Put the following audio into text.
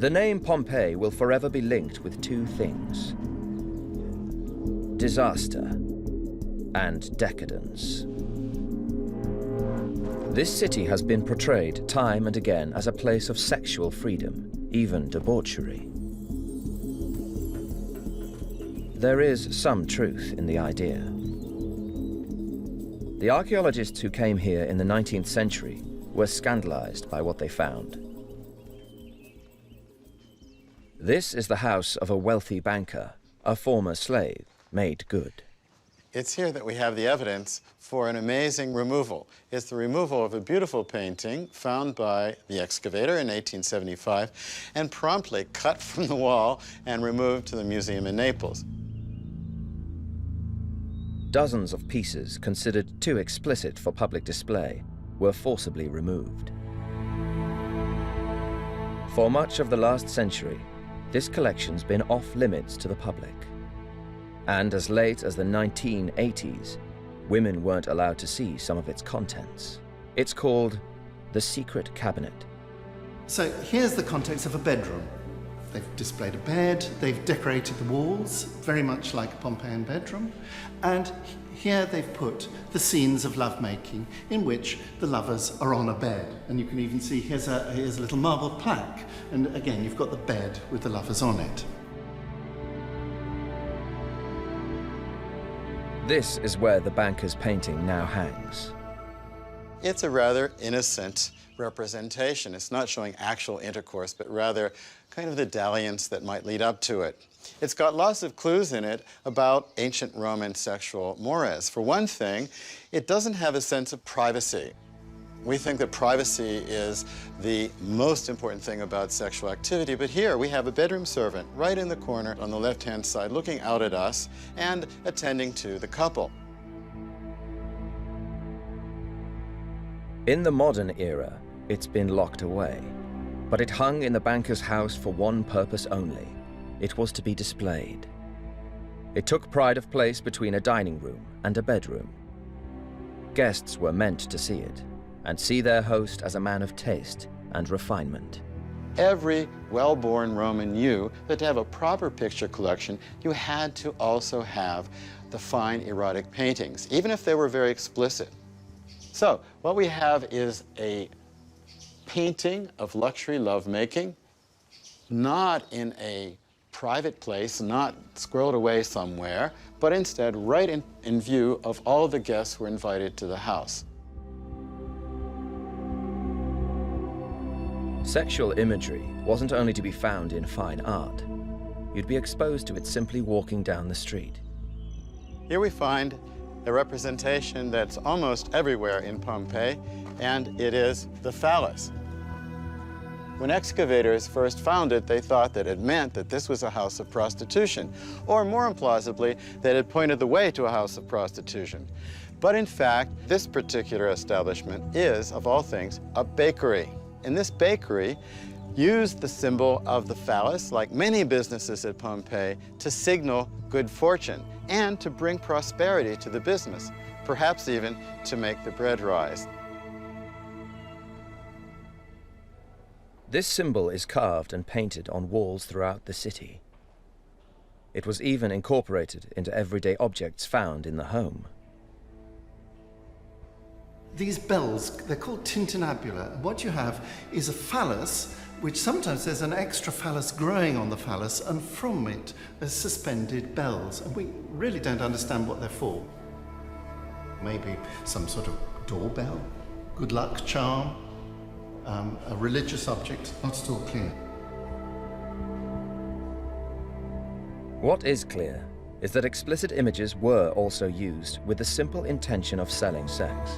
The name Pompeii will forever be linked with two things: disaster and decadence. This city has been portrayed time and again as a place of sexual freedom, even debauchery. There is some truth in the idea. The archaeologists who came here in the 19th century were scandalized by what they found. This is the house of a wealthy banker, a former slave, made good. It's here that we have the evidence for an amazing removal. It's the removal of a beautiful painting found by the excavator in 1875 and promptly cut from the wall and removed to the museum in Naples. Dozens of pieces considered too explicit for public display were forcibly removed. For much of the last century, this collection's been off limits to the public. And as late as the 1980s, women weren't allowed to see some of its contents. It's called the Secret Cabinet. So here's the contents of a bedroom. They've displayed a bed, they've decorated the walls, very much like a Pompeian bedroom, and here they've put the scenes of lovemaking in which the lovers are on a bed. And you can even see here's a little marble plaque, and again you've got the bed with the lovers on it. This is where the banker's painting now hangs. It's a rather innocent representation. It's not showing actual intercourse, but rather kind of the dalliance that might lead up to it. It's got lots of clues in it about ancient Roman sexual mores. For one thing, it doesn't have a sense of privacy. We think that privacy is the most important thing about sexual activity, but here we have a bedroom servant right in the corner on the left-hand side looking out at us and attending to the couple. In the modern era, it's been locked away, but it hung in the banker's house for one purpose only. It was to be displayed. It took pride of place between a dining room and a bedroom. Guests were meant to see it, and see their host as a man of taste and refinement. Every well-born Roman knew that to have a proper picture collection, you had to also have the fine erotic paintings, even if they were very explicit. So what we have is a painting of luxury lovemaking, not in a private place, not squirreled away somewhere, but instead right in view of all the guests who were invited to the house. Sexual imagery wasn't only to be found in fine art. You'd be exposed to it simply walking down the street. Here we find a representation that's almost everywhere in Pompeii, and it is the phallus. When excavators first found it, they thought that it meant that this was a house of prostitution, or more implausibly, that it pointed the way to a house of prostitution. But in fact, this particular establishment is, of all things, a bakery. And this bakery used the symbol of the phallus, like many businesses at Pompeii, to signal good fortune and to bring prosperity to the business, perhaps even to make the bread rise. This symbol is carved and painted on walls throughout the city. It was even incorporated into everyday objects found in the home. These bells, they're called tintinnabula. What you have is a phallus, which sometimes there's an extra phallus growing on the phallus, and from it are suspended bells. And we really don't understand what they're for. Maybe some sort of doorbell, good luck charm, a religious object, not at all clear. What is clear is that explicit images were also used with the simple intention of selling sex.